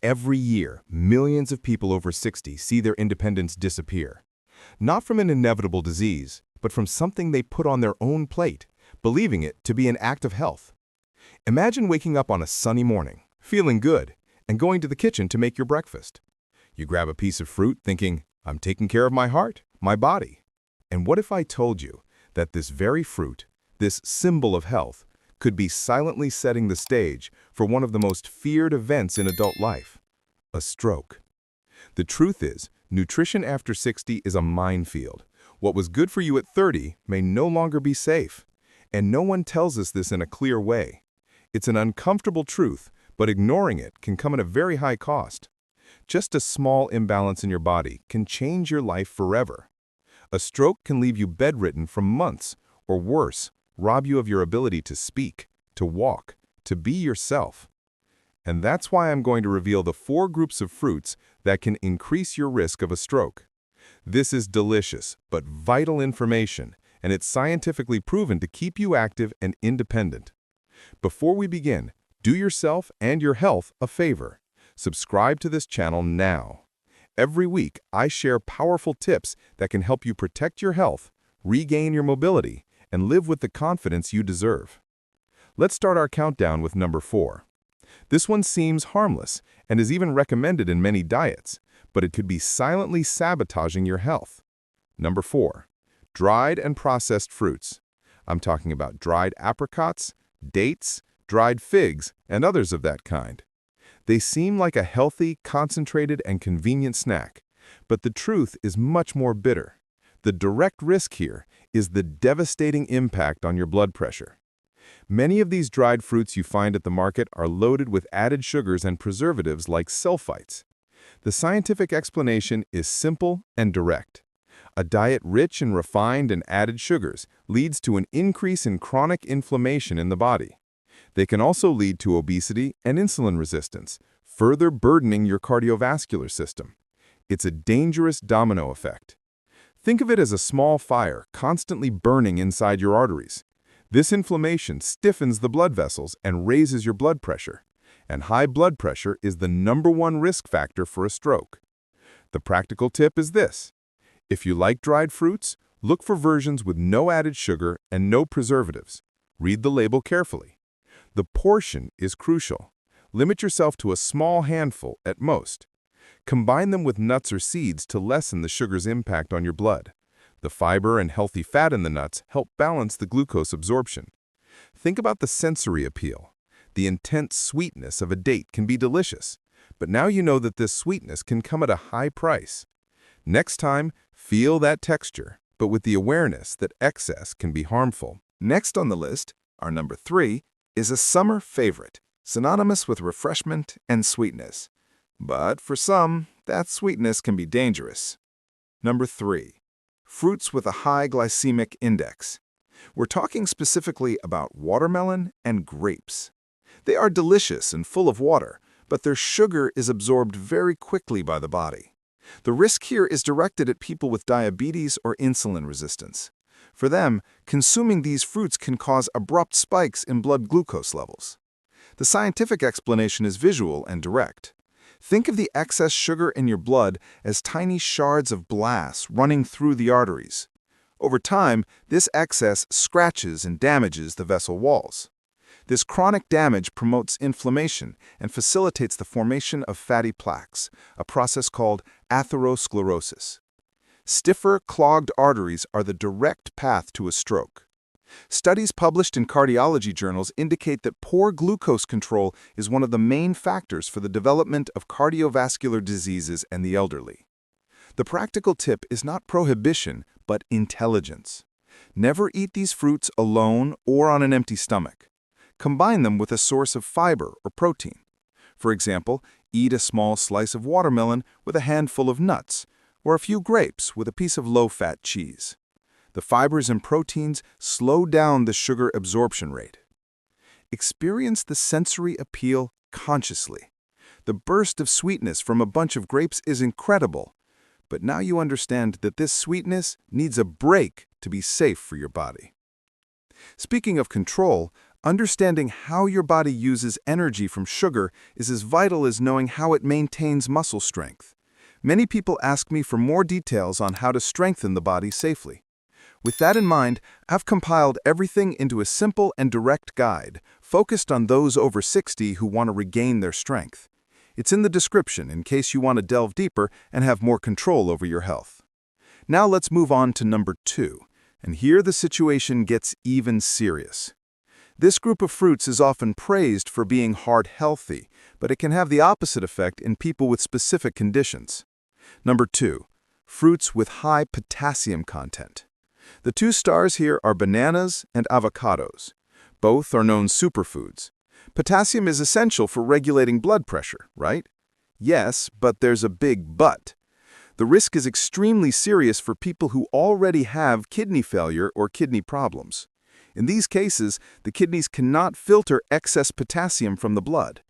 Every year, millions of people over 60 see their independence disappear. Not from an inevitable disease, but from something they put on their own plate, believing it to be an act of health. Imagine waking up on a sunny morning, feeling good, and going to the kitchen to make your breakfast. You grab a piece of fruit thinking, I'm taking care of my heart, my body. And what if I told you that this very fruit, this symbol of health, could be silently setting the stage for one of the most feared events in adult life, a stroke? The truth is, nutrition after 60 is a minefield. What was good for you at 30 may no longer be safe. And no one tells us this in a clear way. It's an uncomfortable truth, but ignoring it can come at a very high cost. Just a small imbalance in your body can change your life forever. A stroke can leave you bedridden for months, or worse, rob you of your ability to speak, to walk, to be yourself. And that's why I'm going to reveal the 4 groups of fruits that can increase your risk of a stroke. This is delicious, but vital information, and it's scientifically proven to keep you active and independent. Before we begin, do yourself and your health a favor. Subscribe to this channel now. Every week, I share powerful tips that can help you protect your health, regain your mobility, and live with the confidence you deserve. Let's start our countdown with number 4. This one seems harmless and is even recommended in many diets, but it could be silently sabotaging your health. Number 4. Dried and processed fruits. I'm talking about dried apricots, dates, dried figs, and others of that kind. They seem like a healthy, concentrated, and convenient snack, but the truth is much more bitter. The direct risk here is the devastating impact on your blood pressure. Many of these dried fruits you find at the market are loaded with added sugars and preservatives like sulfites. The scientific explanation is simple and direct. A diet rich in refined and added sugars leads to an increase in chronic inflammation in the body. They can also lead to obesity and insulin resistance, further burdening your cardiovascular system. It's a dangerous domino effect. Think of it as a small fire constantly burning inside your arteries. This inflammation stiffens the blood vessels and raises your blood pressure. And high blood pressure is the #1 risk factor for a stroke. The practical tip is this. If you like dried fruits, look for versions with no added sugar and no preservatives. Read the label carefully. The portion is crucial. Limit yourself to a small handful at most. Combine them with nuts or seeds to lessen the sugar's impact on your blood. The fiber and healthy fat in the nuts help balance the glucose absorption. Think about the sensory appeal. The intense sweetness of a date can be delicious, but now you know that this sweetness can come at a high price. Next time, feel that texture, but with the awareness that excess can be harmful. Next on the list, our number 3, is a summer favorite, synonymous with refreshment and sweetness. But for some, that sweetness can be dangerous. Number 3. Fruits with a high glycemic index. We're talking specifically about watermelon and grapes. They are delicious and full of water, but their sugar is absorbed very quickly by the body. The risk here is directed at people with diabetes or insulin resistance. For them, consuming these fruits can cause abrupt spikes in blood glucose levels. The scientific explanation is visual and direct. Think of the excess sugar in your blood as tiny shards of glass running through the arteries. Over time, this excess scratches and damages the vessel walls. This chronic damage promotes inflammation and facilitates the formation of fatty plaques, a process called atherosclerosis. Stiffer, clogged arteries are the direct path to a stroke. Studies published in cardiology journals indicate that poor glucose control is one of the main factors for the development of cardiovascular diseases in the elderly. The practical tip is not prohibition, but intelligence. Never eat these fruits alone or on an empty stomach. Combine them with a source of fiber or protein. For example, eat a small slice of watermelon with a handful of nuts, or a few grapes with a piece of low-fat cheese. The fibers and proteins slow down the sugar absorption rate. Experience the sensory appeal consciously. The burst of sweetness from a bunch of grapes is incredible, but now you understand that this sweetness needs a break to be safe for your body. Speaking of control, Understanding how your body uses energy from sugar is as vital as knowing how it maintains muscle strength. Many people ask me for more details on how to strengthen the body safely. With that in mind, I've compiled everything into a simple and direct guide, focused on those over 60 who want to regain their strength. It's in the description in case you want to delve deeper and have more control over your health. Now let's move on to number 2, and here the situation gets even serious. This group of fruits is often praised for being heart-healthy, but it can have the opposite effect in people with specific conditions. Number 2, fruits with high potassium content. The 2 stars here are bananas and avocados. Both are known superfoods. Potassium is essential for regulating blood pressure, right? Yes, but there's a big but. The risk is extremely serious for people who already have kidney failure or kidney problems. In these cases, the kidneys cannot filter excess potassium from the blood.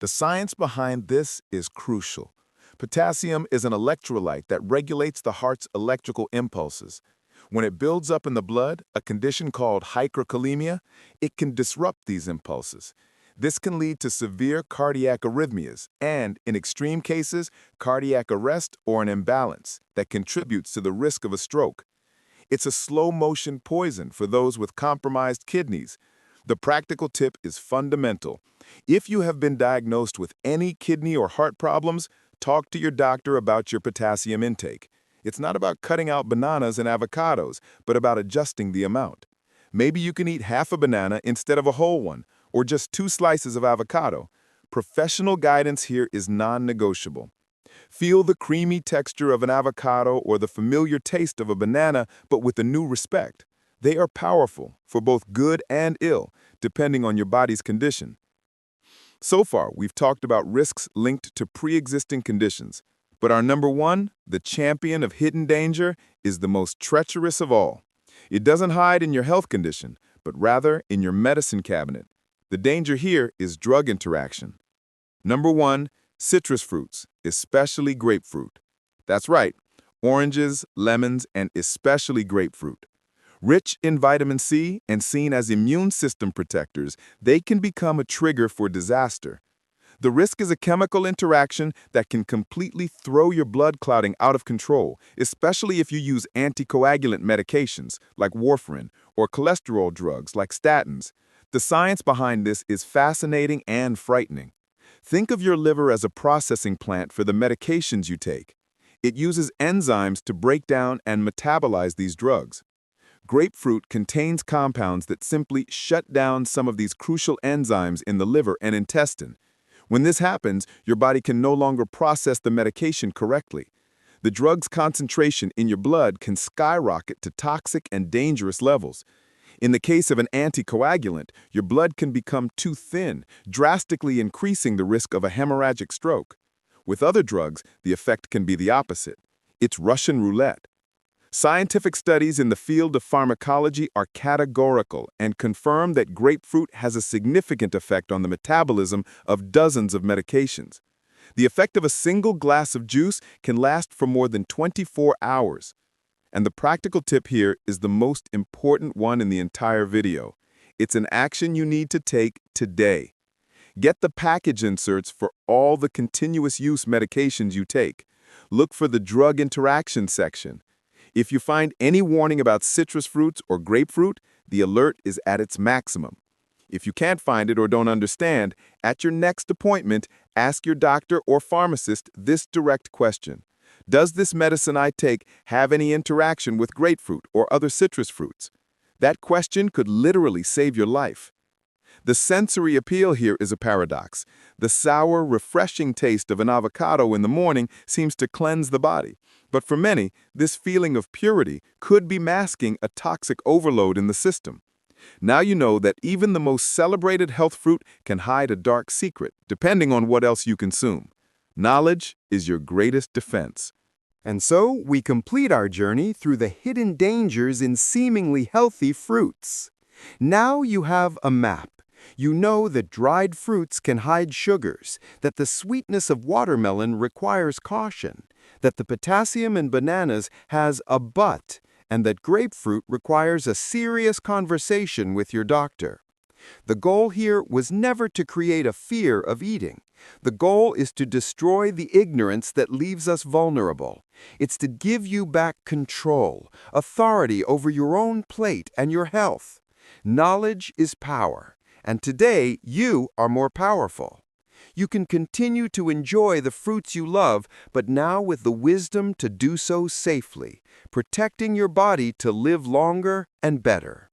The science behind this is crucial. Potassium is an electrolyte that regulates the heart's electrical impulses. When it builds up in the blood, a condition called hyperkalemia, it can disrupt these impulses. This can lead to severe cardiac arrhythmias and, in extreme cases, cardiac arrest or an imbalance that contributes to the risk of a stroke. It's a slow-motion poison for those with compromised kidneys. The practical tip is fundamental. If you have been diagnosed with any kidney or heart problems, talk to your doctor about your potassium intake. It's not about cutting out bananas and avocados, but about adjusting the amount. Maybe you can eat half a banana instead of a whole one, or just 2 slices of avocado. Professional guidance here is non-negotiable. Feel the creamy texture of an avocado or the familiar taste of a banana, but with a new respect. They are powerful for both good and ill, depending on your body's condition. So far, we've talked about risks linked to pre-existing conditions. But our number 1, the champion of hidden danger, is the most treacherous of all. It doesn't hide in your health condition, but rather in your medicine cabinet. The danger here is drug interaction. Number 1, citrus fruits, especially grapefruit. That's right, oranges, lemons, and especially grapefruit. Rich in vitamin C and seen as immune system protectors, they can become a trigger for disaster. The risk is a chemical interaction that can completely throw your blood clotting out of control, especially if you use anticoagulant medications like warfarin or cholesterol drugs like statins. The science behind this is fascinating and frightening. Think of your liver as a processing plant for the medications you take. It uses enzymes to break down and metabolize these drugs. Grapefruit contains compounds that simply shut down some of these crucial enzymes in the liver and intestine. When this happens, your body can no longer process the medication correctly. The drug's concentration in your blood can skyrocket to toxic and dangerous levels. In the case of an anticoagulant, your blood can become too thin, drastically increasing the risk of a hemorrhagic stroke. With other drugs, the effect can be the opposite. It's Russian roulette. Scientific studies in the field of pharmacology are categorical and confirm that grapefruit has a significant effect on the metabolism of dozens of medications. The effect of a single glass of juice can last for more than 24 hours. And the practical tip here is the most important one in the entire video. It's an action you need to take today. Get the package inserts for all the continuous use medications you take. Look for the drug interaction section. If you find any warning about citrus fruits or grapefruit, the alert is at its maximum. If you can't find it or don't understand, at your next appointment, ask your doctor or pharmacist this direct question. Does this medicine I take have any interaction with grapefruit or other citrus fruits? That question could literally save your life. The sensory appeal here is a paradox. The sour, refreshing taste of an avocado in the morning seems to cleanse the body. But for many, this feeling of purity could be masking a toxic overload in the system. Now you know that even the most celebrated health fruit can hide a dark secret, depending on what else you consume. Knowledge is your greatest defense. And so we complete our journey through the hidden dangers in seemingly healthy fruits. Now you have a map. You know that dried fruits can hide sugars, that the sweetness of watermelon requires caution, that the potassium in bananas has a but, and that grapefruit requires a serious conversation with your doctor. The goal here was never to create a fear of eating. The goal is to destroy the ignorance that leaves us vulnerable. It's to give you back control, authority over your own plate and your health. Knowledge is power, and today you are more powerful. You can continue to enjoy the fruits you love, but now with the wisdom to do so safely, protecting your body to live longer and better.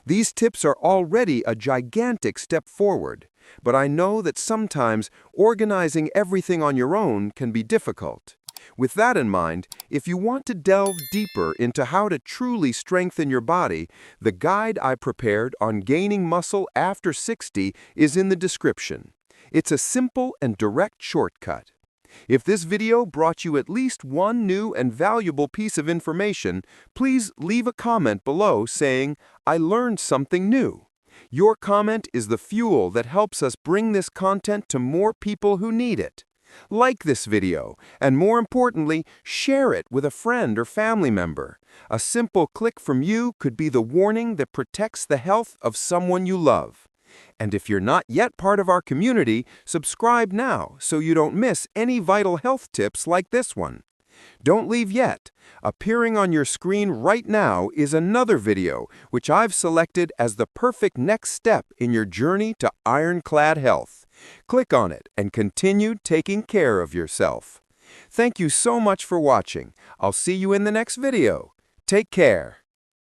These tips are already a gigantic step forward, but I know that sometimes organizing everything on your own can be difficult. With that in mind, if you want to delve deeper into how to truly strengthen your body, the guide I prepared on gaining muscle after 60 is in the description. It's a simple and direct shortcut. If this video brought you at least one new and valuable piece of information, please leave a comment below saying, "I learned something new." Your comment is the fuel that helps us bring this content to more people who need it. Like this video, and more importantly, share it with a friend or family member. A simple click from you could be the warning that protects the health of someone you love. And if you're not yet part of our community, subscribe now so you don't miss any vital health tips like this one. Don't leave yet. Appearing on your screen right now is another video which I've selected as the perfect next step in your journey to ironclad health. Click on it and continue taking care of yourself. Thank you so much for watching. I'll see you in the next video. Take care.